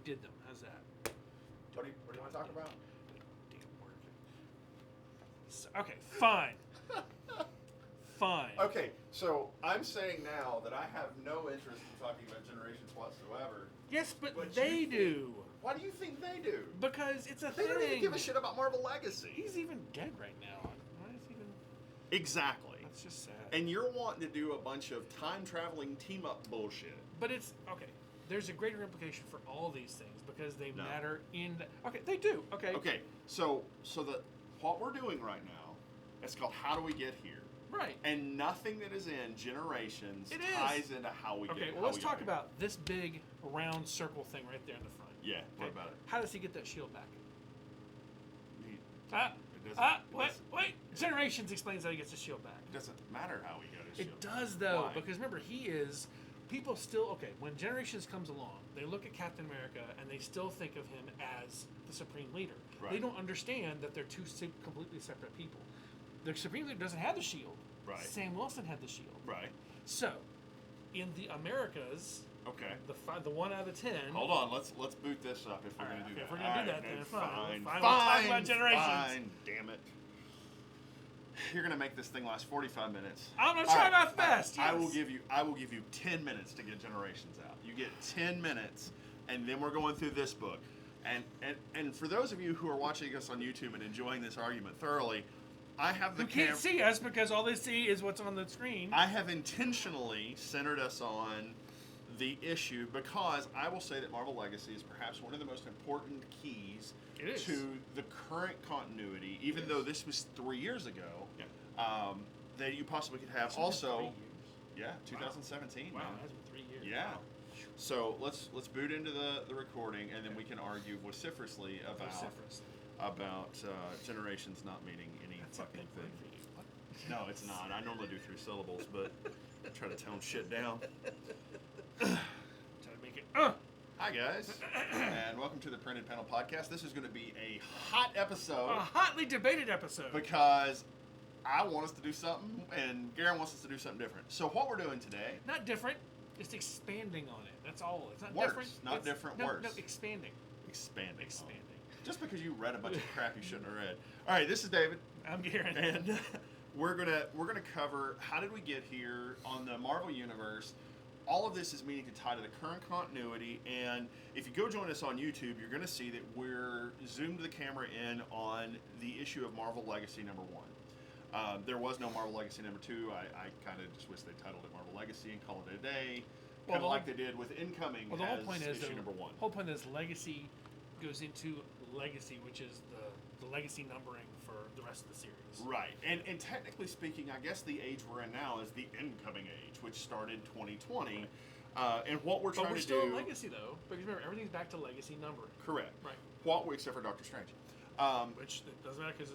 did them. How's that? What do you want to talk about? Damn word. So, okay, fine. Fine. Okay, so I'm saying now that I have no interest in talking about Generations whatsoever. Yes, but they do. Why do you think they do? Because it's a They thing. don't even give a shit about Marvel Legacy. He's even dead right now. Why is he even... Exactly. That's just sad. And you're wanting to do a bunch of time-traveling team-up bullshit. But it's... Okay. There's a greater implication for all these things because they matter in... Okay, they do. Okay. Okay, so what we're doing right now, it's called How Do We Get Here? Right. And nothing that is in Generations ties into how we get here. Okay, well, let's talk about this big round circle thing right there in the front. Yeah, what about it? How does he get that shield back? Wait. Generations explains how he gets the shield back. It doesn't matter how we get his shield. It does, though, Why? because remember, he is... People still... Okay, when Generations comes along, they look at Captain America and they still think of him as the Supreme Leader. Right. They don't understand that they're two completely separate people. The Supreme Leader doesn't have the shield. Right. Sam Wilson had the shield. Right. So, in the Americas... Okay. The 1 out of 10... Hold on, let's boot this up if we're going to do that. If we're going to do that, then fine. We'll talk about Generations. Fine, damn it. You're going to make this thing last 45 minutes. I'm going to try my best, yes. I will give you 10 minutes to get Generations out. You get 10 minutes, and then we're going through this book. And for those of you who are watching us on YouTube and enjoying this argument thoroughly, I have the You can't see us because all they see is what's on the screen. I have intentionally centered us on the issue because I will say that Marvel Legacy is perhaps one of the most important keys to the current continuity, even though this was 3 years ago, that you possibly could have. Also, 3 years. 2017. Wow, man. it has been 3 years. Yeah. So let's boot into the recording, and then we can argue vociferously about Generations not meaning any fucking thing. No, it's not. I normally do 3 syllables, but I try to tone shit down. Try to make it. Hi, guys, and welcome to the Printed Panel Podcast. This is going to be a hot episode. A hotly debated episode. Because I want us to do something, and Garin wants us to do something different. So what we're doing today... Not different, just expanding on it. That's all. It's not worse, different. Not different, worse. No, expanding. Expanding. Expanding. Just because you read a bunch of crap you shouldn't have read. All right, this is David. I'm Garin. And we're gonna cover how did we get here on the Marvel Universe. All of this is meaning to tie to the current continuity, and if you go join us on YouTube, you're going to see that we're zoomed the camera in on the issue of Marvel Legacy #1. There was no Marvel Legacy #2. I kind of just wish they titled it Marvel Legacy and called it a day, kind of like they did with Incoming the whole point is issue #1. The whole point is Legacy goes into Legacy, which is the legacy numbering for the rest of the series. Right, and technically speaking, I guess the age we're in now is the Incoming age, which started 2020. And what we're trying to do... But we're still in Legacy, though, because remember, everything's back to Legacy numbering. Correct. Right. Except for Doctor Strange. Which doesn't matter because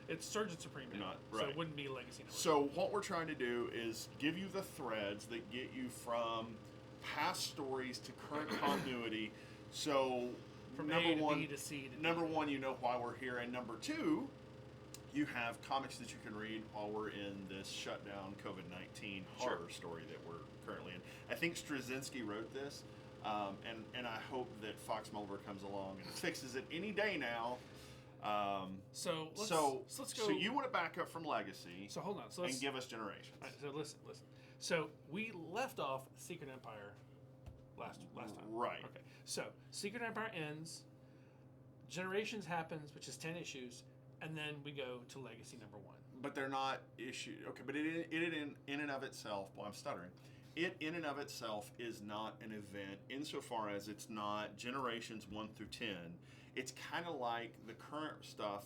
it's Surgeon Supreme now, right. So it wouldn't be Legacy numbering. So what we're trying to do is give you the threads that get you from past stories to current continuity. So... From number A to one, B to C to D. Number one, you know why we're here, and number two, you have comics that you can read while we're in this shutdown COVID-19 horror story that we're currently in. I think Straczynski wrote this, and I hope that Fox Mulder comes along and fixes it any day now. So let's go. So you want to back up from Legacy? So hold on. And give us Generations. Right, so listen. So we left off Secret Empire last time. Right. Okay. So Secret Empire ends. Generations happens, which is 10 issues, and then we go to Legacy #1. But they're not issues. Okay, but it in and of itself. Well, I'm stuttering. It in and of itself is not an event insofar as it's not Generations 1 through 10. It's kind of like the current stuff,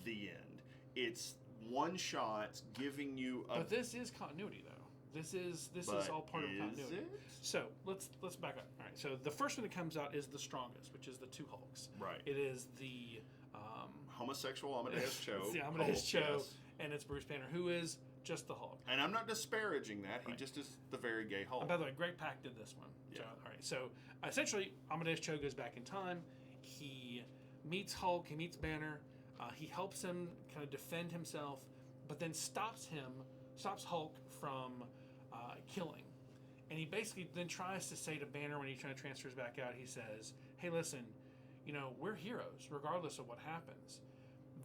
the end. It's one shots giving you a... But this is continuity, though. This is all part of continuity. Is it? So let's back up. All right. So the first one that comes out is the strongest, which is the 2 Hulks. Right. It is the homosexual Amadeus Cho. It's the Amadeus Cho, yes. And it's Bruce Banner, who is just the Hulk. And I'm not disparaging that. He just is the very gay Hulk. And by the way, Greg Pak did this one. Yeah. All right. So essentially, Amadeus Cho goes back in time. He meets Hulk. He meets Banner. He helps him kind of defend himself, but then stops Hulk from killing. And he basically then tries to say to Banner when he trying to transfers back out, he says, hey, listen, we're heroes regardless of what happens.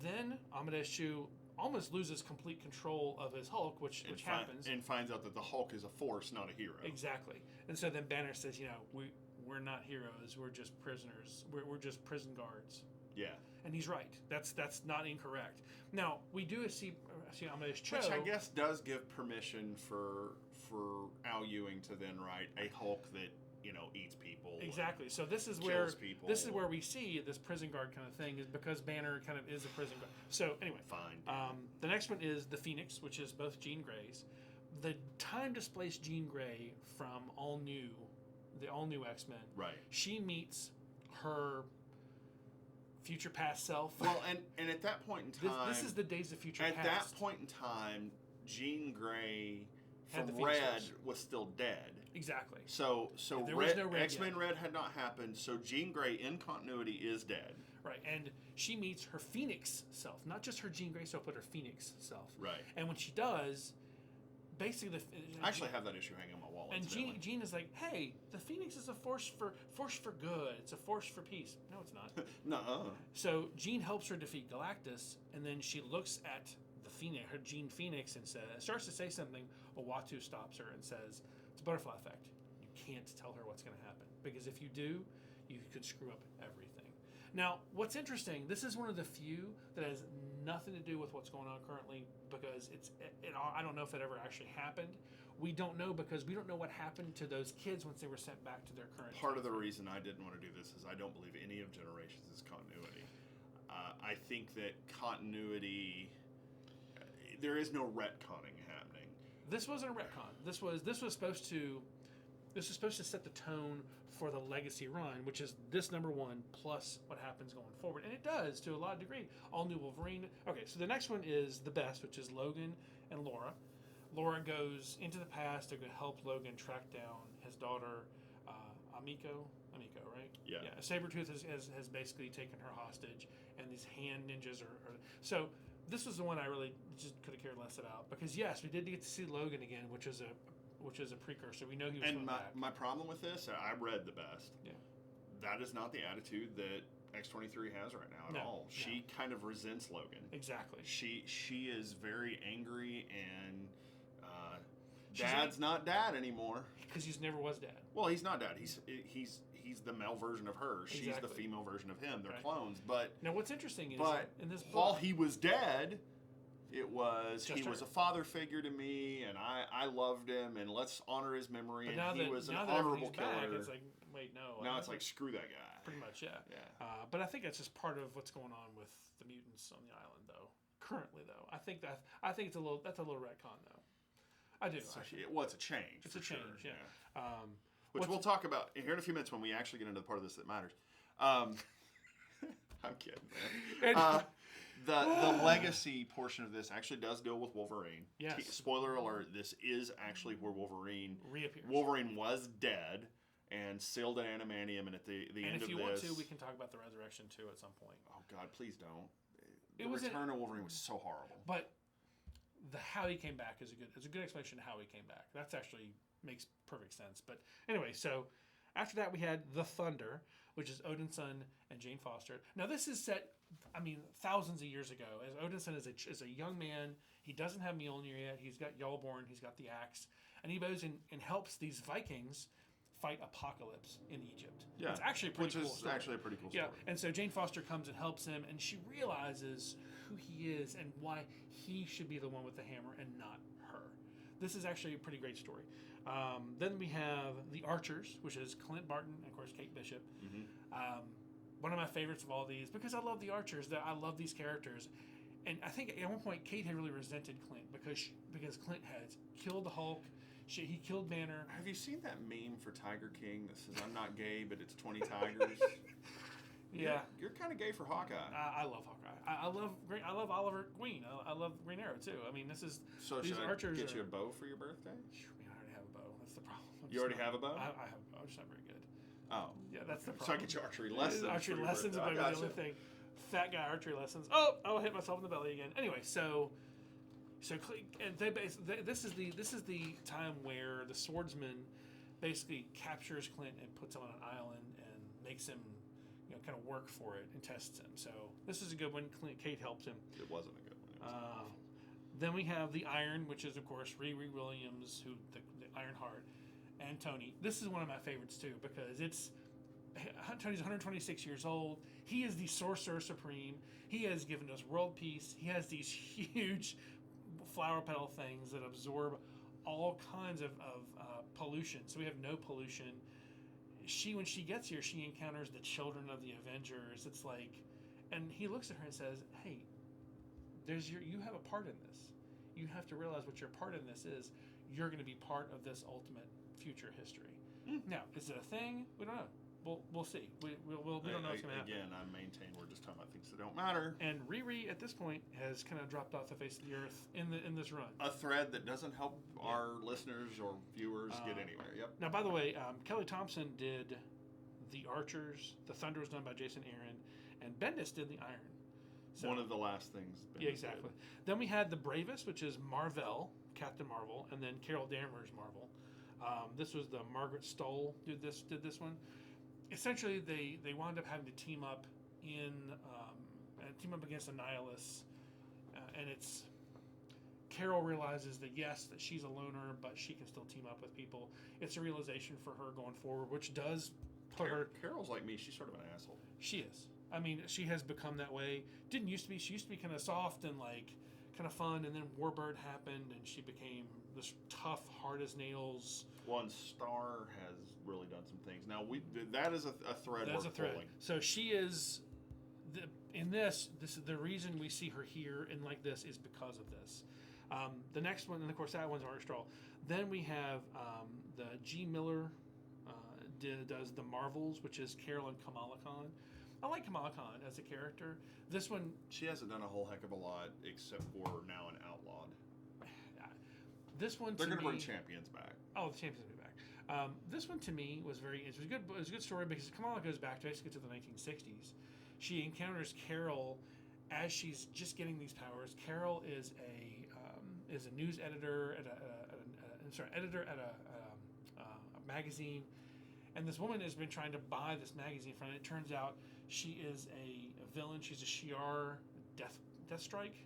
Then Amadeus Chu almost loses complete control of his Hulk, which happens. And finds out that the Hulk is a force, not a hero. Exactly. And so then Banner says, we're not heroes. We're just prisoners. We're just prison guards. Yeah. And he's right. That's not incorrect. Now, we do see Amadeus Cho. Which I guess does give permission for Al Ewing to then write a Hulk that, eats people. Exactly. So this is where we see this prison guard kind of thing, is because Banner kind of is a prison guard. So anyway. Fine. The next one is the Phoenix, which is both Jean Grey's. The time-displaced Jean Grey from the all-new X-Men. Right. She meets her future past self. Well, and at that point in time... This is the Days of Future Past. At that point in time, Jean Grey from the Phoenix Red Force. Was still dead. Exactly. So there was no Red X-Men yet. Red had not happened, so Jean Grey in continuity is dead. Right, and she meets her Phoenix self. Not just her Jean Grey self, but her Phoenix self. Right. And when she does, basically... I actually have that issue hanging on my wall. And Jean is like, hey, the Phoenix is a force for good. It's a force for peace. No, it's not. Nuh-uh. So Jean helps her defeat Galactus, and then she looks at the Phoenix, her Jean Phoenix, and starts to say something. Watu stops her and says, it's a butterfly effect. You can't tell her what's going to happen, because if you do, you could screw up everything. Now, what's interesting, this is one of the few that has nothing to do with what's going on currently, because I don't know if it ever actually happened. We don't know, because we don't know what happened to those kids once they were sent back to their current Part of the reason I didn't want to do this is I don't believe any of Generations is continuity. I think that continuity, there is no retconning happening. This wasn't a retcon. This was supposed to set the tone for the legacy run, which is this number one plus what happens going forward, and it does to a lot of degree. All new Wolverine. Okay, so the next one is the best, which is Logan and Laura. Laura goes into the past to go help Logan track down his daughter, Amiko, right? Yeah. Sabretooth has basically taken her hostage, and these hand ninjas are so. This was the one I really just could have cared less about, because yes, we did get to see Logan again, which is a precursor. We know he was coming back. My problem with this, I read the best. Yeah. That is not the attitude that X-23 has right now at all. She kind of resents Logan. Exactly. She is very angry, and Dad's not Dad anymore. Because he never was Dad. Well, he's not Dad. He's the male version of her. Exactly. She's the female version of him. They're right. clones. But now, what's interesting is in this book, while he was dead, he was her. a father figure to me, and I loved him, and let's honor his memory. But and he was an now that honorable everything's killer. back, it's like, wait, no. Now it's like, screw that guy. Pretty much, yeah. Yeah. But I think that's just part of what's going on with the mutants on the island, though. Currently, though, I think it's a little retcon, though. I do. It's a change. It's a change, sure. yeah. Which we'll talk about here in a few minutes when we actually get into the part of this that matters. I'm kidding. The legacy portion of this actually does go with Wolverine. Yes. Spoiler alert, this is actually where Wolverine reappears. Wolverine was dead and sealed in adamantium, and at the end of this... And if you want to, we can talk about the resurrection, too, at some point. Oh, God, please don't. The return of Wolverine was so horrible. But how he came back is a good explanation of how he came back. That's actually makes perfect sense. But anyway, so after that we had The Thunder, which is Odin's son and Jane Foster. Now this is set, thousands of years ago. As Odin's son is a young man. He doesn't have Mjolnir yet. He's got Yalborn. He's got the axe. And he goes and helps these Vikings fight Apocalypse in Egypt. Yeah. It's actually a pretty cool story. Actually a pretty cool story. Yeah, and so Jane Foster comes and helps him, and she realizes who he is and why he should be the one with the hammer and not her. This is actually a pretty great story. Then we have The Archers, which is Clint Barton and, of course, Kate Bishop. Mm-hmm. One of my favorites of all these, because I love The Archers, that I love these characters. And I think at one point Kate had really resented Clint because Clint had killed the Hulk. He killed Banner. Have you seen that meme for Tiger King that says, I'm not gay, but it's 20 tigers? Yeah. You're kind of gay for Hawkeye. I love Hawkeye. I love Oliver Queen. I love Green Arrow, too. I mean, these Archers get you a bow for your birthday? I already have a bow. That's the problem. You already have a bow? I have a bow. I'm just not very good. Oh. Yeah, that's the problem. So I get you archery lessons. Archery lessons is the only thing. Fat guy archery lessons. Oh, I'll hit myself in the belly again. Anyway, so and this is the time where the swordsmen basically captures Clint and puts him on an island and makes him, kind of work for it and tests him. So this is a good one. Kate helps him. It wasn't a good one. It was awful. Then we have the Iron, which is of course Riri Williams, who the Ironheart, and Tony. This is one of my favorites too because Tony's 126 years old. He is the Sorcerer Supreme. He has given us world peace. He has these huge flower petal things that absorb all kinds of pollution. So we have no pollution. When she gets here, she encounters the children of the Avengers. It's like, and he looks at her and says, "Hey, you have a part in this. You have to realize what your part in this is. You're going to be part of this ultimate future history." Now, is it a thing? We don't know. We'll see. We don't know what's going to happen. Again, I maintain we're just talking about things that don't matter. And Riri at this point has kind of dropped off the face of the earth in this run. A thread that doesn't help our listeners or viewers get anywhere. Yep. Now, by the way, Kelly Thompson did the Archers. The Thunder was done by Jason Aaron, and Bendis did the Iron. So, one of the last things. Yeah, exactly. Then we had the Bravest, which is Marvel, Captain Marvel, and then Carol Danvers Marvel. This was the Margaret Stoll did this one. Essentially, they wound up having to team up against Annihilus, and it's Carol realizes that yes, that she's a loner, but she can still team up with people. It's a realization for her going forward, which does put her. Carol's like me; she's sort of an asshole. She is. I mean, she has become that way. Didn't used to be. She used to be kind of soft and kind of fun, and then Warbird happened, and she became this tough, hard as nails. One Star has really done some things. Now that is a thread. That's we're a thread. pulling. So she is. This is the reason we see her here and like this is because of this. The next one, and of course that one's Art Strahl. Then we have the G. Miller does the Marvels, which is Carol and Kamala Khan. I like Kamala Khan as a character. This one, she hasn't done a whole heck of a lot except for now an outlawed. This one, they're going to bring Champions back. Oh, the Champions will be back. This one to me was it was good. It was a good story because Kamala goes back basically to the 1960s. She encounters Carol as she's just getting these powers. Carol is a news editor at a magazine, and this woman has been trying to buy this magazine from it. It turns out she is a villain. She's a Shi'ar Deathstrike.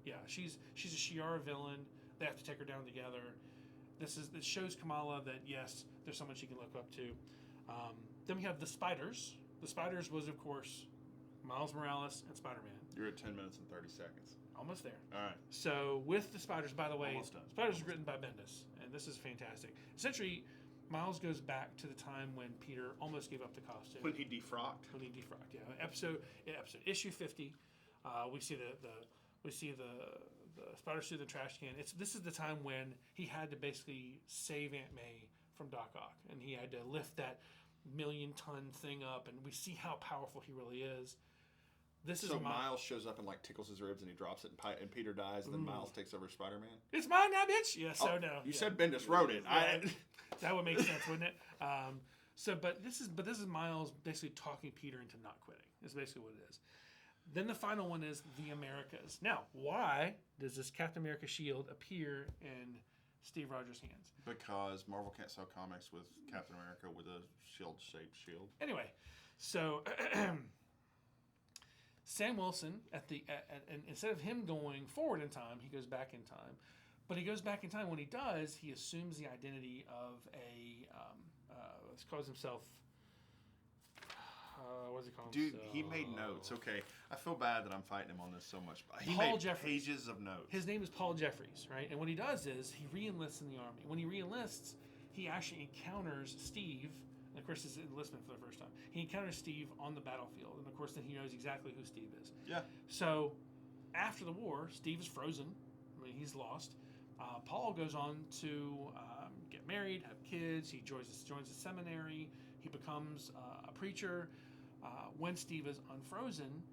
Yeah, she's a Shi'ar villain. They have to take her down together. It shows Kamala that yes, there's someone she can look up to. Then we have the Spiders. The Spiders was of course Miles Morales and Spider-Man. You're at 10 minutes and 30 seconds. Almost there. All right. So with the Spiders, by the way, Spiders is written by Bendis, and this is fantastic. Essentially, Miles goes back to the time when Peter almost gave up the costume. When he defrocked. Yeah. Episode issue 50. We see the Spiders through the trash can. This is the time when he had to basically save Aunt May from Doc Ock, and he had to lift that 1,000,000-ton thing up, and we see how powerful he really is. So Miles shows up and tickles his ribs and he drops it and Peter dies and then Miles takes over Spider-Man? It's mine now, bitch! Yeah, so no. You said Bendis wrote it. Yeah, that would make sense, wouldn't it? But this is Miles basically talking Peter into not quitting. That's basically what it is. Then the final one is the Americas. Now, why does this Captain America shield appear in Steve Rogers' hands? Because Marvel can't sell comics with Captain America with a shield-shaped shield. Anyway, so Sam Wilson and instead of him going forward in time, he goes back in time. But he goes back in time. When he does, he assumes the identity of calls himself. What does he call himself? Dude, he made notes. Okay, I feel bad that I'm fighting him on this so much. But he Paul made Jeffries. pages of notes. His name is Paul Jeffries, right? And what he does is he re-enlists in the army. When he re-enlists, he actually encounters Steve. And of course, this is enlistment for the first time. He encounters Steve on the battlefield, and of course, then he knows exactly who Steve is. Yeah. So, after the war, Steve is frozen. I mean, he's lost. Paul goes on to get married, have kids. He joins the seminary. He becomes a preacher. When Steve is unfrozen,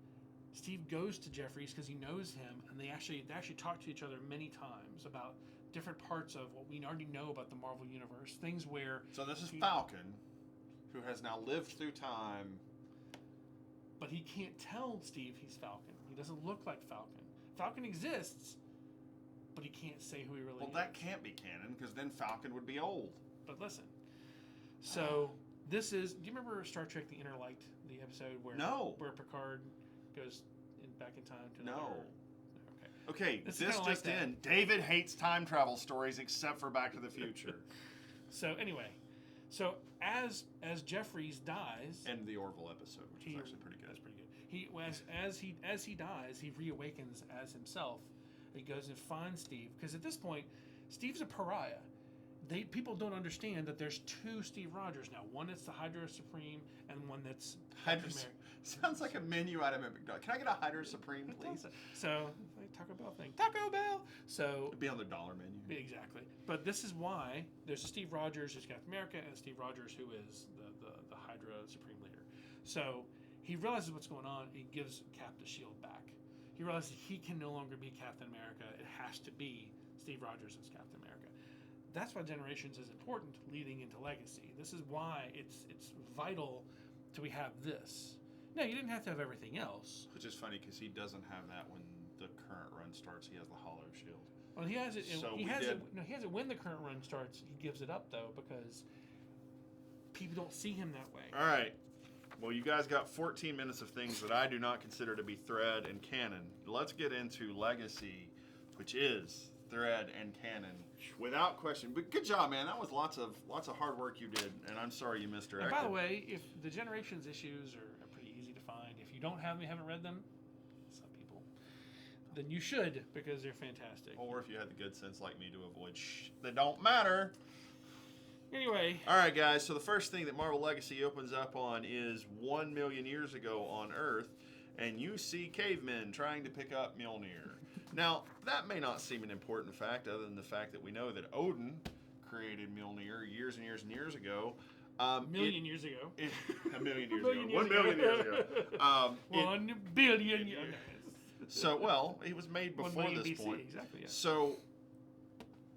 Steve goes to Jeffries because he knows him, and they actually talk to each other many times about different parts of what we already know about the Marvel Universe. Things where... So this is Falcon, who has now lived through time. But he can't tell Steve he's Falcon. He doesn't look like Falcon. Falcon exists, but he can't say who he really is. Well, that can't be canon, because then Falcon would be old. But listen, So this is. Do you remember Star Trek: The Inner Light, the episode where Picard goes back in time to another? Okay, this just like in. David hates time travel stories except for Back to the Future. So anyway, as Jeffries dies, and the Orville episode, which is actually pretty good. That's pretty good. As he dies, he reawakens as himself. He goes and finds Steve because at this point, Steve's a pariah. People don't understand that there's two Steve Rogers now. One that's the Hydra Supreme, and one that's Hydra. Sounds like a menu item at McDonald's. Can I get a Hydra Supreme, please? So, Taco Bell thing. Taco Bell! So... It'd be on the dollar menu. Exactly. But this is why there's a Steve Rogers who's Captain America and Steve Rogers who is the Hydra Supreme Leader. So, he realizes what's going on. He gives Cap the shield back. He realizes he can no longer be Captain America. It has to be Steve Rogers as Captain America. That's why Generations is important leading into Legacy. This is why it's vital to we have this. No, you didn't have to have everything else. Which is funny because he doesn't have that when the current run starts. He has the Hollow Shield. Well, he has it. He has it when the current run starts. He gives it up though because people don't see him that way. All right. Well, you guys got 14 minutes of things that I do not consider to be thread and canon. Let's get into Legacy, which is thread and canon without question. But good job, man. That was lots of hard work you did, and I'm sorry you misdirected. And by the way, if the Generations issues are pretty easy to find, if you don't have them, you haven't read them, some people, then you should because they're fantastic. Or if you had the good sense like me to avoid that don't matter. Anyway. All right, guys. So the first thing that Marvel Legacy opens up on is 1 million years ago on Earth, and you see cavemen trying to pick up Mjolnir. Now, that may not seem an important fact other than the fact that we know that Odin created Mjolnir years and years and years ago. A million years ago. 1 million years ago. 1 million years ago. 1 billion years ago. So, well, it was made before this BC, point. Exactly, yeah. So,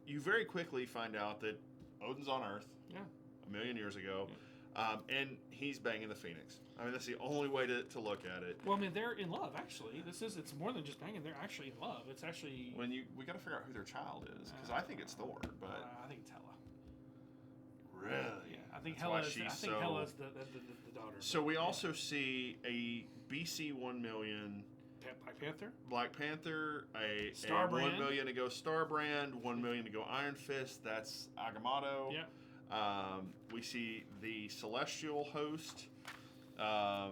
you very quickly find out that Odin's on Earth. Yeah. 1 million years ago. Yeah. And he's banging the Phoenix. I mean, that's the only way to look at it. Well, I mean, they're in love, actually. It's more than just banging. They're actually in love. It's actually... we got to figure out who their child is, because I think it's Thor, but... I think it's Hela. Really? Yeah, I think Hela's the daughter. So we also see a BC 1 million... Black Panther, a Starbrand. 1 million ago Starbrand, 1 million ago Iron Fist, that's Agamotto. Yeah. We see the Celestial Host... the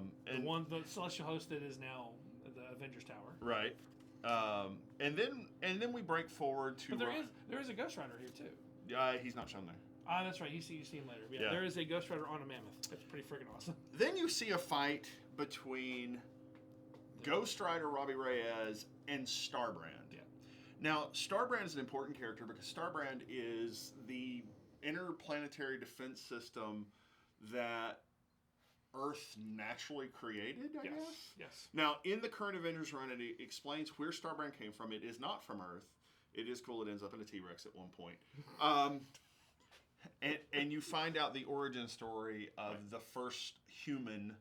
Celestial Host that is now the Avengers Tower. Right. And then we break forward to... But there is a Ghost Rider here too. He's not shown there. Ah, that's right. You see him later. Yeah, there is a Ghost Rider on a mammoth. That's pretty freaking awesome. Then you see a fight between Ghost Rider Robbie Reyes and Starbrand. Yeah. Now, Starbrand is an important character because Starbrand is the interplanetary defense system that Earth naturally created, I guess? Yes. Now, in the current Avengers run, it explains where Starbrand came from. It is not from Earth. It is cool. It ends up in a T-Rex at one point. And you find out the origin story of the first human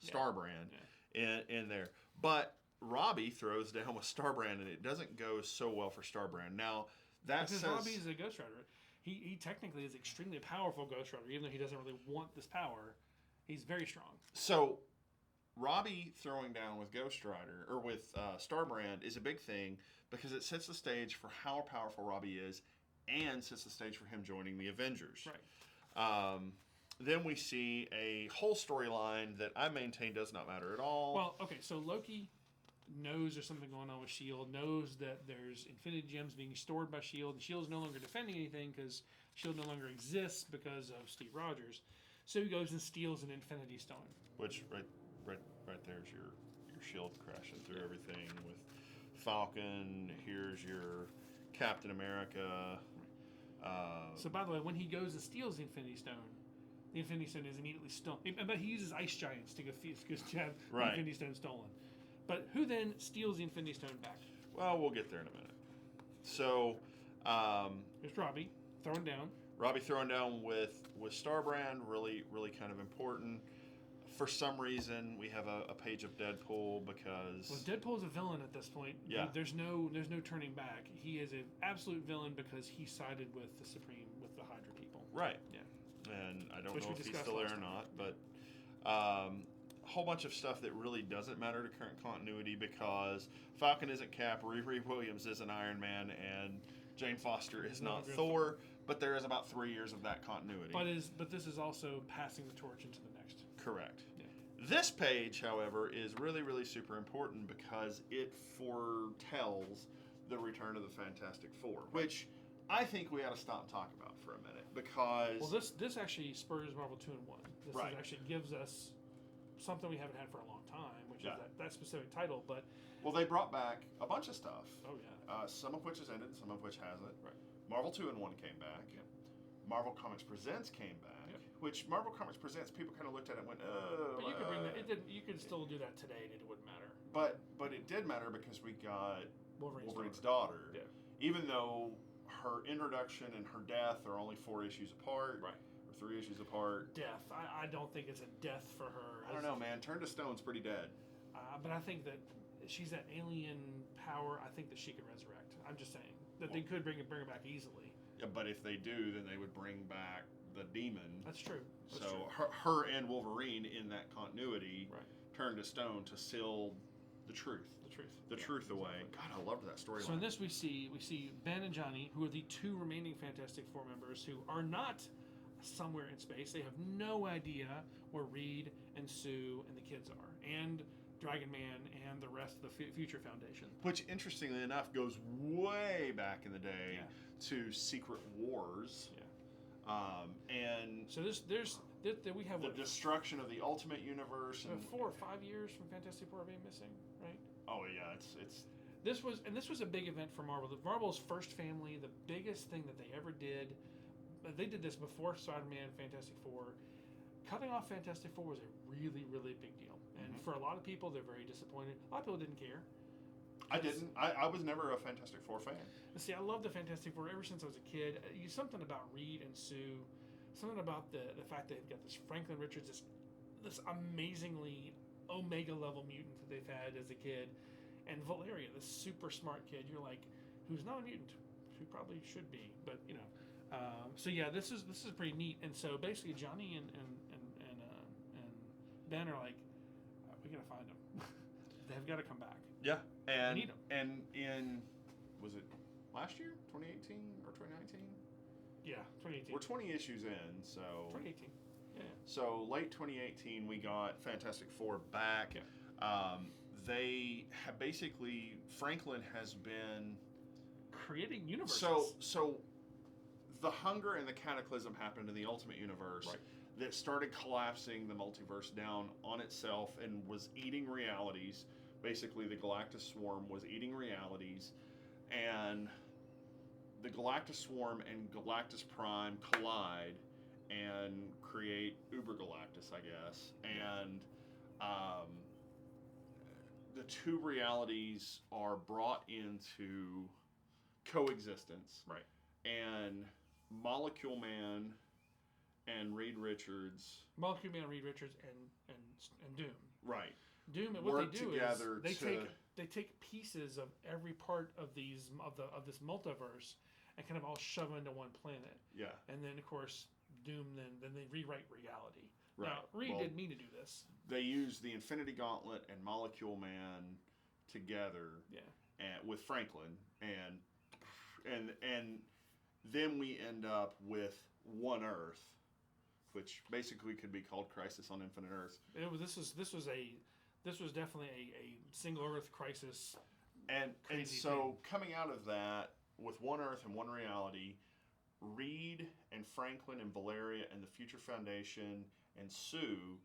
Starbrand in there. But Robbie throws down with Starbrand, and it doesn't go so well for Starbrand. Now, because Robbie is a Ghost Rider. He technically is extremely powerful Ghost Rider, even though he doesn't really want this power. He's very strong. So, Robbie throwing down with Ghost Rider, or with Starbrand, is a big thing because it sets the stage for how powerful Robbie is and sets the stage for him joining the Avengers. Right. Then we see a whole storyline that I maintain does not matter at all. Well, okay, so Loki knows there's something going on with S.H.I.E.L.D., knows that there's Infinity Gems being stored by S.H.I.E.L.D., and S.H.I.E.L.D. is no longer defending anything because S.H.I.E.L.D. no longer exists because of Steve Rogers. So he goes and steals an Infinity Stone. Which, right there's your shield crashing through everything with Falcon. Here's your Captain America. So, by the way, when he goes and steals the Infinity Stone is immediately stolen. But he uses ice giants to have the Infinity Stone stolen. But who then steals the Infinity Stone back? Well, we'll get there in a minute. So, there's Robbie thrown down. Robbie thrown down with Starbrand, really, really kind of important. For some reason, we have a page of Deadpool because... Well, Deadpool's a villain at this point. Yeah. There's no turning back. He is an absolute villain because he sided with the Hydra people. Right. Yeah. and I don't Which know we if he's discussed still there last or time. not, but a whole bunch of stuff that really doesn't matter to current continuity because Falcon isn't Cap, Riri Williams isn't Iron Man, and Jane Foster is not Thor, but there is about 3 years of that continuity. But this is also passing the torch into the next. Correct. Yeah. This page, however, is really, really super important because it foretells the return of the Fantastic Four, which I think we ought to stop and talk about for a minute because... Well, this actually spurs Marvel 2 in 1. This Right. actually gives us something we haven't had for a long time, which is that specific title. But well, they brought back a bunch of stuff. Oh, yeah. Some of which has ended, some of which hasn't. Right. Marvel 2 in 1 came back. Yep. Marvel Comics Presents came back. Yep. Which Marvel Comics Presents, people kind of looked at it and went, oh. But you could bring that. It didn't. You could still do that today, and it wouldn't matter. But it did matter because we got Wolverine's daughter. Yeah. Even though her introduction and her death are only 4 issues apart. Right. Or 3 issues apart. Death. I don't think it's a death for her. I don't know, man. Turn to Stone's pretty dead. But I think that she's that alien power. I think that she can resurrect. I'm just saying that they could bring her back easily. Yeah, but if they do, then they would bring back the demon. That's true. That's so true. Her and Wolverine in that continuity Right. turn to Stone to seal the truth. The truth away. God, I loved that storyline. So in this we see Ben and Johnny, who are the 2 remaining Fantastic Four members, who are not somewhere in space. They have no idea where Reed and Sue and the kids are, and Dragon Man and the rest of the Future Foundation. Which, interestingly enough, goes way back in the day to Secret Wars. Yeah. And so we have the destruction of the Ultimate Universe. And 4 or 5 years from Fantastic Four being missing, right? Oh yeah, it's. This was a big event for Marvel. Marvel's first family, the biggest thing that they ever did. They did this before Spider-Man, Fantastic Four. Cutting off Fantastic Four was a really, really big deal. And for a lot of people, they're very disappointed. A lot of people didn't care. I didn't. I was never a Fantastic Four fan. See, I love the Fantastic Four ever since I was a kid. Something about Reed and Sue, something about the fact that they've got this Franklin Richards, this amazingly Omega level mutant that they've had as a kid, and Valeria, this super smart kid. You're like, who's not a mutant, who probably should be, but you know. So yeah, this is pretty neat. And so basically, Johnny and Ben are like, we gotta find them. They've got to come back. Yeah, and we need them. And in was it last year, 2018 or 2019? Yeah, 2018. We're 20 issues in, so 2018. Yeah. So late 2018, we got Fantastic Four back. Yeah. They have basically Franklin has been creating universes. So the hunger and the cataclysm happened in the Ultimate Universe. Right. That started collapsing the multiverse down on itself and was eating realities. Basically, the Galactus Swarm was eating realities, and the Galactus Swarm and Galactus Prime collide and create Uber Galactus, I guess. And the 2 realities are brought into coexistence. Right. And Molecule Man and Reed Richards. Molecule Man, Reed Richards, and Doom. Right. Doom, and what work they do together is they take pieces of every part of this multiverse and kind of all shove them into one planet. Yeah. And then of course Doom then they rewrite reality. Right. Now Reed didn't mean to do this. They use the Infinity Gauntlet and Molecule Man together. Yeah. And with Franklin and then we end up with One Earth, which basically could be called Crisis on Infinite Earths. This was definitely a single Earth crisis. And so coming out of that with One Earth and One Reality, Reed and Franklin and Valeria and the Future Foundation and Sue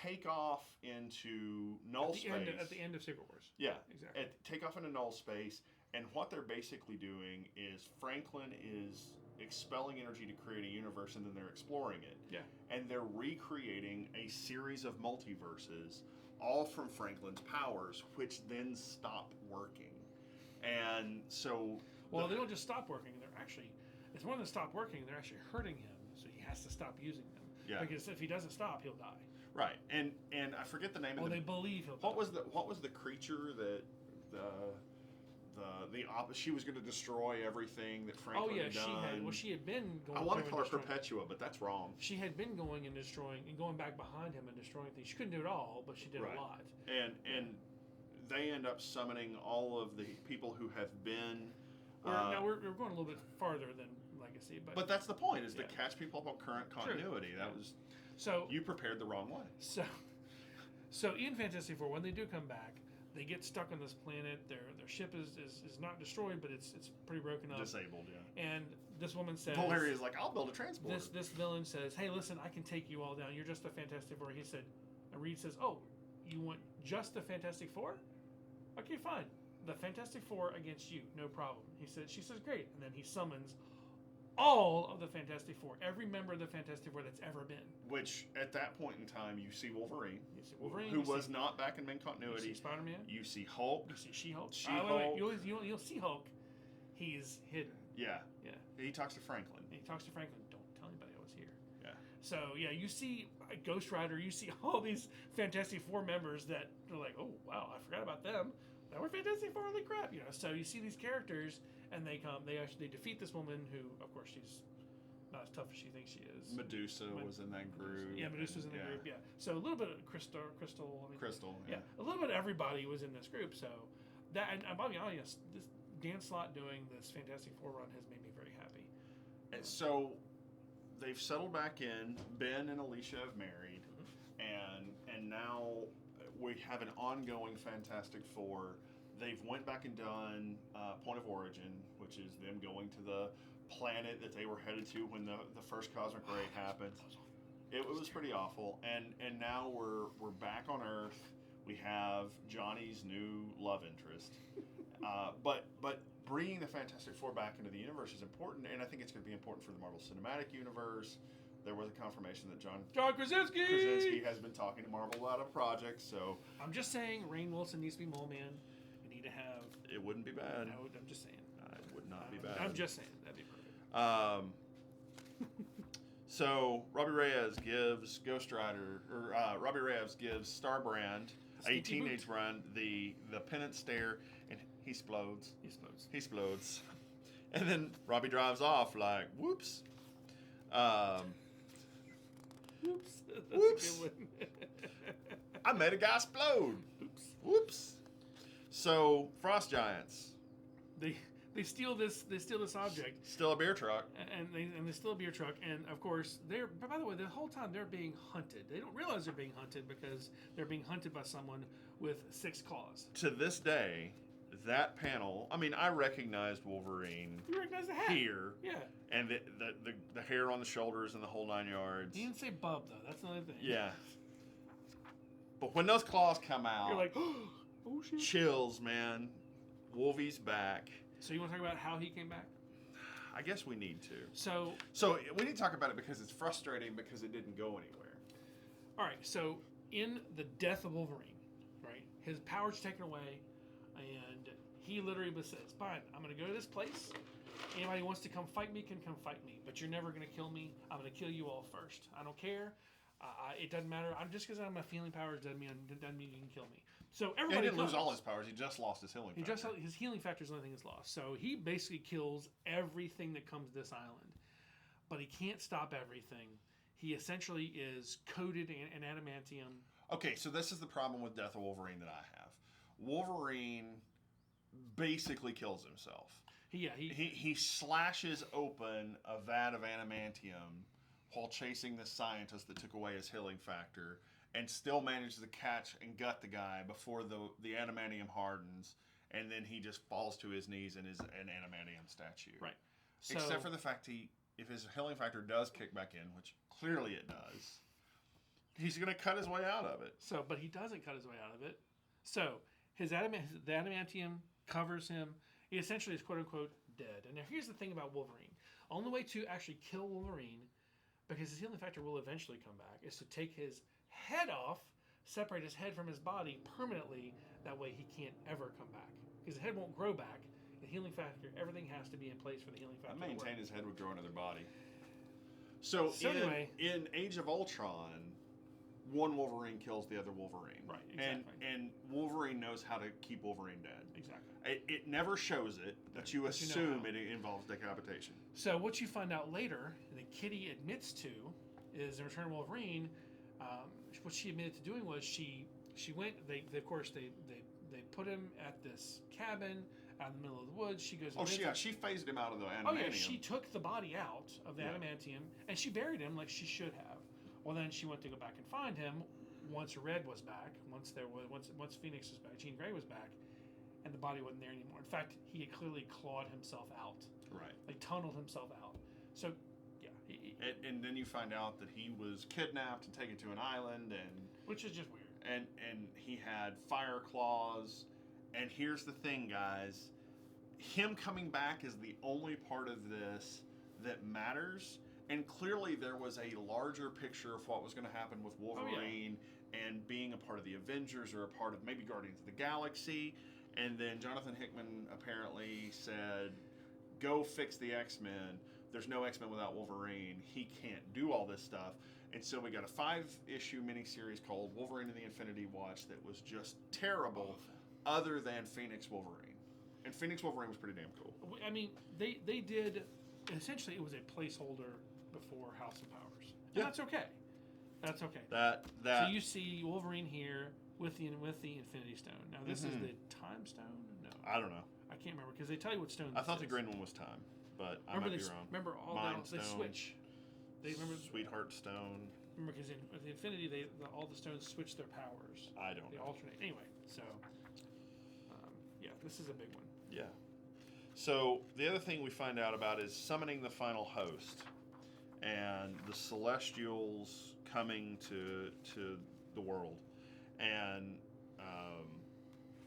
take off into null space. At the end of Secret Wars. Yeah, exactly. Take off into null space, and what they're basically doing is Franklin is expelling energy to create a universe, and then they're exploring it. Yeah. And they're recreating a series of multiverses, all from Franklin's powers, which then stop working. And so... Well, they don't just stop working. They're actually... It's more than stop working. They're actually hurting him, so he has to stop using them. Yeah. Because if he doesn't stop, he'll die. Right. And I forget the name of they believe he'll die. What was the creature that she was going to destroy everything that Franklin had done. She had been going. I want to call her destroying. Perpetua, but that's wrong. She had been going and destroying and going back behind him and destroying things. She couldn't do it all, but she did a lot. And they end up summoning all of the people who have been. Now we're going a little bit farther than Legacy, but that's the point: is to catch people up on current continuity. True. That was you prepared the wrong way. So in Fantastic Four, when they do come back, they get stuck on this planet. Their ship is not destroyed, but it's pretty broken up, disabled. Yeah. And this woman says, Valeria's like, I'll build a transporter. This villain says, hey, listen, I can take you all down. You're just the Fantastic Four. He said, and Reed says, oh, you want just the Fantastic Four? Okay, fine. The Fantastic Four against you, no problem. She says, great. And then he summons all of the Fantastic Four, every member of the Fantastic Four that's ever been. Which, at that point in time, you see Wolverine, who was not back in main continuity. You see Spider-Man. You see Hulk. You see She-Hulk. She-Hulk. You'll see Hulk. He's hidden. Yeah. He talks to Franklin. Don't tell anybody I was here. Yeah. So, you see Ghost Rider. You see all these Fantastic Four members that are like, oh, wow, I forgot about them. Now we're Fantastic Four, holy crap. So you see these characters, and they defeat this woman who, of course, she's not as tough as she thinks she is. Medusa was in that group. Yeah, Medusa was in the group, yeah. So a little bit of Crystal. Yeah. A little bit of everybody was in this group. So that, and I'll be honest, this Dan Slott doing this Fantastic Four run has made me very happy. And so they've settled back in. Ben and Alicia have married, and now we have an ongoing Fantastic Four. They've went back and done Point of Origin, which is them going to the planet that they were headed to when the first cosmic ray happened. It was pretty awful, and now we're back on Earth. We have Johnny's new love interest, but bringing the Fantastic Four back into the universe is important, and I think it's going to be important for the Marvel Cinematic Universe. There was a confirmation that John Krasinski has been talking to Marvel about a project. So I'm just saying, Rainn Wilson needs to be Mole Man. We need to have. It wouldn't be bad. I'm just saying. It would not be bad. I'm just saying that'd be perfect. So Robbie Reyes gives Ghost Rider, or Robbie Reyes gives Starbrand a teenage run, the penance stare, and he explodes. He explodes. And then Robbie drives off like, whoops. Whoops. That's whoops. A good one. I made a guy explode. Whoops. So Frost Giants. They steal this object. Still a beer truck. And they steal a beer truck, and of course by the way, the whole time they're being hunted. They don't realize they're being hunted because they're being hunted by someone with 6 claws. To this day, that panel, I mean, I recognized Wolverine. You recognize the hat here. Yeah. And the hair on the shoulders and the whole 9 yards. He didn't say bub though. That's another thing. Yeah. But when those claws come out, you're like, oh shit. Chills, man. Wolvie's back. So you want to talk about how he came back? I guess we need to. So we need to talk about it because it's frustrating because it didn't go anywhere. All right. So in the death of Wolverine, right, his powers taken away, and he literally says, "Fine, I'm going to go to this place. Anybody who wants to come fight me can come fight me, but you're never going to kill me. I'm going to kill you all first. I don't care. It doesn't matter. I'm just because I have my feeling powers doesn't mean you can kill me." So everybody he didn't lose all his powers. He just lost his healing factor. His healing factor is the only thing he's lost. So he basically kills everything that comes to this island. But he can't stop everything. He essentially is coated in adamantium. Okay, so this is the problem with Death of Wolverine that I have. Wolverine basically kills himself. He slashes open a vat of adamantium while chasing the scientist that took away his healing factor, and still manages to catch and gut the guy before the adamantium hardens, and then he just falls to his knees and is an adamantium statue. Right. So, except for the fact if his healing factor does kick back in, which clearly it does, he's going to cut his way out of it. But he doesn't cut his way out of it. So the adamantium covers him. He essentially is quote unquote dead. And now here's the thing about Wolverine. Only way to actually kill Wolverine, because his healing factor will eventually come back, is to take his head off, separate his head from his body permanently. That way he can't ever come back. Because the head won't grow back. The healing factor, everything has to be in place for the healing factor. I maintain his head would grow another body. So anyway, in Age of Ultron, one Wolverine kills the other Wolverine. Right, exactly. And Wolverine knows how to keep Wolverine dead. Exactly. It never shows it, but you But you know assume how. it involves decapitation. So what you find out later that Kitty admits to is in Return of Wolverine, what she admitted to doing was she went. They put him at this cabin out in the middle of the woods. She goes. She phased him out of the adamantium. Oh yeah, she took the body out of the Yeah. adamantium and she buried him like she should have. Well, then she went to go back and find him once Red was back, once Phoenix was back, Jean Grey was back, and the body wasn't there anymore. In fact, he had clearly clawed himself out, Right. like tunneled himself out. So, yeah, And then you find out that he was kidnapped and taken to an island, which is just weird. and he had fire claws. And here's the thing, guys. Him coming back is the only part of this that matters. And clearly there was a larger picture of what was going to happen with Wolverine and being a part of the Avengers or a part of maybe Guardians of the Galaxy. And then Jonathan Hickman apparently said, go fix the X-Men. There's no X-Men without Wolverine. He can't do all this stuff. And so we got a 5-issue miniseries called Wolverine and the Infinity Watch that was just terrible, other than Phoenix Wolverine. And Phoenix Wolverine was pretty damn cool. I mean, they did, essentially it was a placeholder before House of Powers. And Yeah. that's okay. That's okay. That So you see Wolverine here with the Infinity Stone. Now this is the Time Stone? No. I don't know. I can't remember because they tell you what stone I this thought the is. green one was time, but I Remember might be wrong. Remember all Mind they Stone, switch. They remember Sweetheart Stone. Remember because in the Infinity all the stones switch their powers. I don't They know. alternate. Anyway, so yeah, this is a big one. Yeah. So the other thing we find out about is summoning the final host, and the Celestials coming to the world, and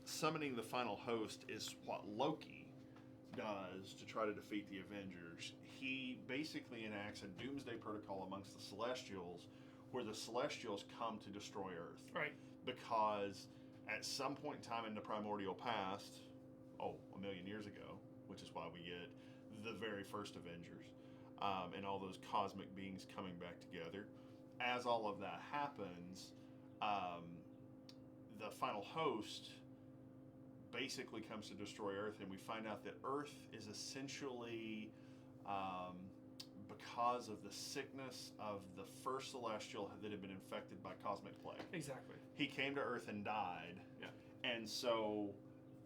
summoning the final host is what Loki does to try to defeat the Avengers. He basically enacts a doomsday protocol amongst the Celestials, where the Celestials come to destroy Earth. Right. Because at some point in time in the primordial past, a million years ago, which is why we get the very first Avengers, and all those cosmic beings coming back together. As all of that happens, the final host basically comes to destroy Earth, and we find out that Earth is essentially, because of the sickness of the first Celestial that had been infected by cosmic plague. Exactly. He came to Earth and died. Yeah. And so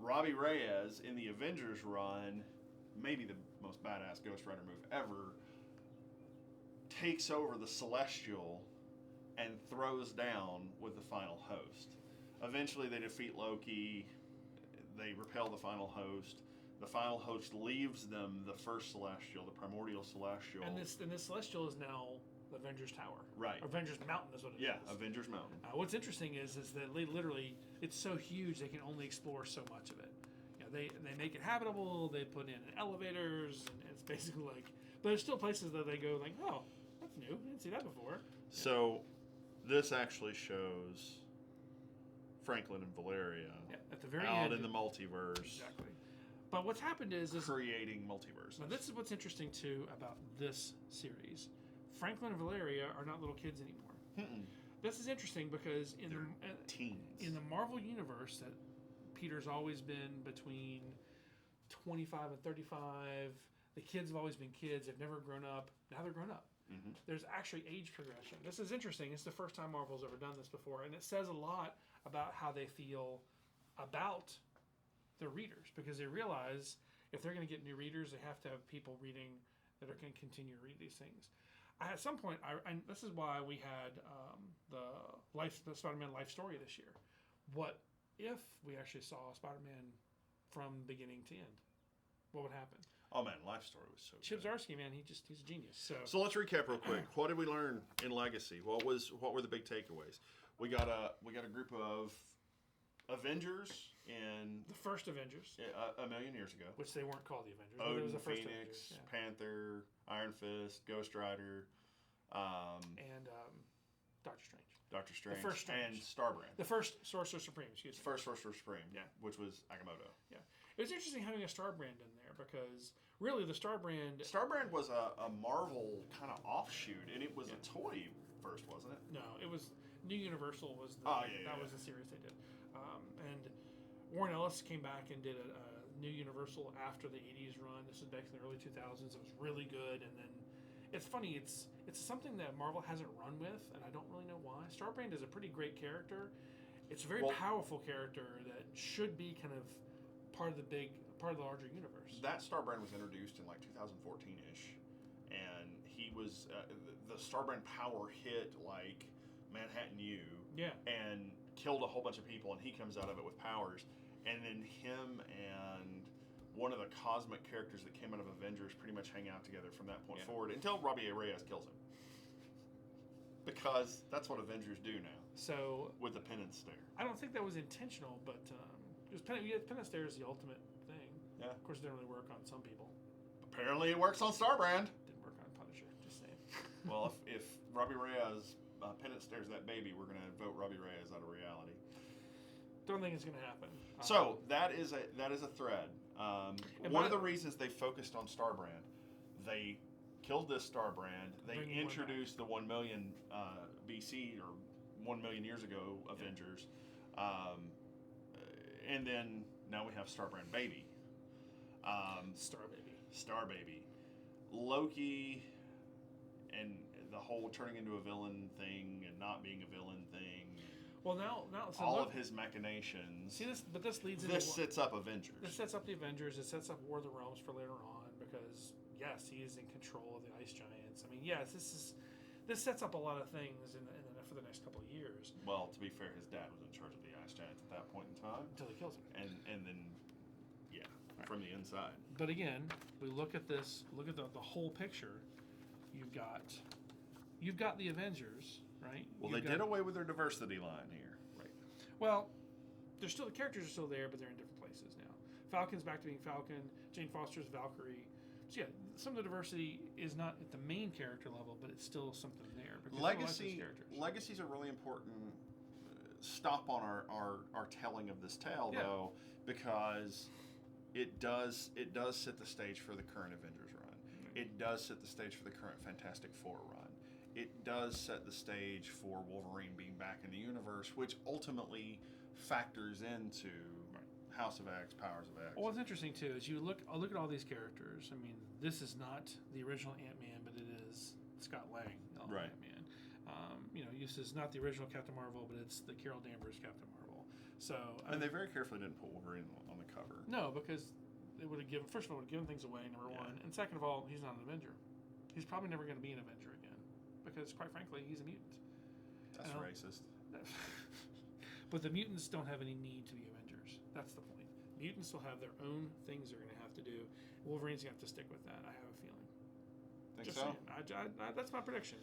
Robbie Reyes in the Avengers run, maybe the most badass Ghost Rider move ever, takes over the Celestial and throws down with the final host. Eventually they defeat Loki, they repel the final host. The final host leaves them the first Celestial, the primordial Celestial. And this Celestial is now the Avengers Tower. Right. Avengers Mountain is what it is. Yeah, Avengers Mountain. What's interesting is that they literally, it's so huge they can only explore so much of it. You know, they make it habitable. They put in elevators, and it's basically like. But there's still places that they go like, oh, that's new. I didn't see that before. So, this actually shows Franklin and Valeria At the very out end. in the multiverse, Exactly. But what's happened is creating multiverses. Now this is what's interesting too about this series. Franklin and Valeria are not little kids anymore. Mm-mm. This is interesting because in teens. In the Marvel universe, that Peter's always been between 25 and 35. The kids have always been kids. They've never grown up. Now they're grown up. Mm-hmm. There's actually age progression. This is interesting. It's the first time Marvel's ever done this before, and it says a lot about how they feel about their readers, because they realize if they're going to get new readers, they have to have people reading that are going to continue to read these things. At some point, and this is why we had the Spider-Man life story this year. What if we actually saw Spider-Man from beginning to end? What would happen? Oh man, Life Story was so Chip good. Zdarsky, man, he's a genius. So let's recap real quick. What did we learn in Legacy? What were the big takeaways? We got a group of Avengers in the first Avengers, a million years ago. which they weren't called the Avengers. but Odin, it was the first Phoenix, Avengers, Panther, Iron Fist, Ghost Rider, and Doctor Strange. Doctor Strange, first Strange. and Starbrand. The first Sorcerer Supreme, excuse me. First Sorcerer Supreme, Yeah. which was Agamotto. Yeah, it was interesting having a Starbrand in there because really the Starbrand. Starbrand was a Marvel kind of offshoot, and it was a toy first, wasn't it? No, it was New Universal was that was the series they did, and Warren Ellis came back and did a New Universal after the '80s run. This was back in the early 2000s. It was really good, and then it's funny. It's something that Marvel hasn't run with, and I don't really know why. Starbrand is a pretty great character. It's a very powerful character that should be kind of part of the larger universe. That Starbrand was introduced in like 2014-ish, and he was the Starbrand power hit like Manhattan U, and killed a whole bunch of people, and he comes out of it with powers, and then him and one of the cosmic characters that came out of Avengers pretty much hang out together from that point forward until Robbie Reyes kills him, because that's what Avengers do now. So with the penance stare, I don't think that was intentional, but penance stare is the ultimate thing. Yeah, of course it didn't really work on some people. Apparently it works on Starbrand. Didn't work on Punisher. Just saying. Well, if Robbie Reyes penance stares that baby, we're gonna vote Robbie Reyes out of reality. Don't think it's gonna happen. So that is a thread. One of the reasons they focused on Starbrand, they killed this Starbrand. They introduced the 1 million BC or 1 million years ago Avengers, and then now we have Starbrand baby, Star baby, Loki, and the whole turning into a villain thing and not being a villain thing. Well, now so all of his machinations. See this, but this leads. This sets up Avengers. This sets up the Avengers. It sets up War of the Realms for later on, because yes, he is in control of the Ice Giants. I mean, yes, this sets up a lot of things for the next couple of years. Well, to be fair, his dad was in charge of the Ice Giants at that point in time until he kills him, and then from the inside. But again, we look at this. Look at the whole picture. You've got the Avengers. Right. Well, they did away with their diversity line here. Right. Well, the characters are still there, but they're in different places now. Falcon's back to being Falcon. Jane Foster's Valkyrie. So yeah, some of the diversity is not at the main character level, but it's still something there. Legacy's a really important stop on our telling of this tale, though, because it does set the stage for the current Avengers run. Mm-hmm. It does set the stage for the current Fantastic Four run. It does set the stage for Wolverine being back in the universe, which ultimately factors into House of X, Powers of X. Well, what's interesting too is look at all these characters. I mean, this is not the original Ant-Man, but it is Scott Lang, right? Ant-Man. This is not the original Captain Marvel, but it's the Carol Danvers Captain Marvel. So, and they very carefully didn't put Wolverine on the cover. No, because it would have given. First of all, it would have given things away. Number one, and second of all, he's not an Avenger. He's probably never going to be an Avenger again, because quite frankly, he's a mutant. That's racist. But the mutants don't have any need to be Avengers. That's the point. Mutants will have their own things they're going to have to do. Wolverine's going to have to stick with that. I have a feeling. Think so? I, that's my prediction.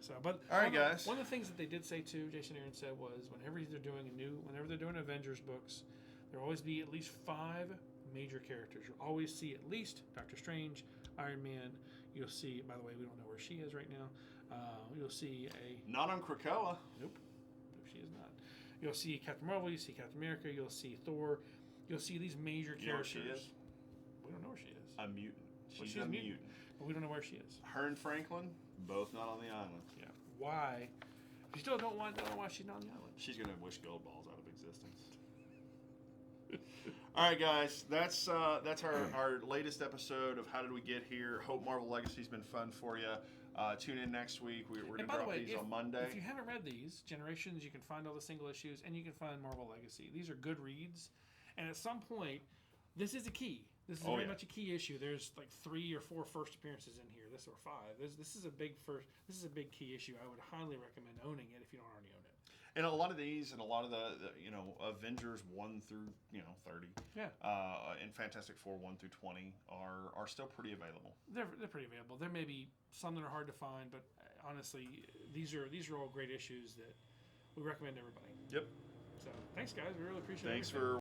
So, but all right, guys. One of the things that they did say too, Jason Aaron said, was whenever they're doing Avengers books, there will always be at least 5 major characters. You'll always see at least Doctor Strange, Iron Man. You'll see. By the way, we don't know where she is right now. You'll see not on Krakoa. Nope, she is not. You'll see Captain Marvel. You see Captain America. You'll see Thor. You'll see these major characters. You know where she is? We don't know where she is. A mutant. She's a mutant. But we don't know where she is. Her and Franklin, both not on the island. Yeah. Why? We still don't know why she's not on the island. She's gonna wish gold balls out of existence. All right, guys. That's our latest episode of How Did We Get Here. Hope Marvel Legacy's been fun for you. Tune in next week. We're going to drop these on Monday. If you haven't read these, Generations, you can find all the single issues, and you can find Marvel Legacy. These are good reads. And at some point, this is a key. This is very much a key issue. There's like 3 or 4 first appearances in here. This or 5. This is a big key issue. I would highly recommend owning it if you don't already own it. And a lot of these, and a lot of the Avengers 1 through 30, and Fantastic Four 1 through 20 are still pretty available. They're pretty available. There may be some that are hard to find, but honestly, these are all great issues that we recommend to everybody. Yep. So thanks, guys. We really appreciate it. Thanks for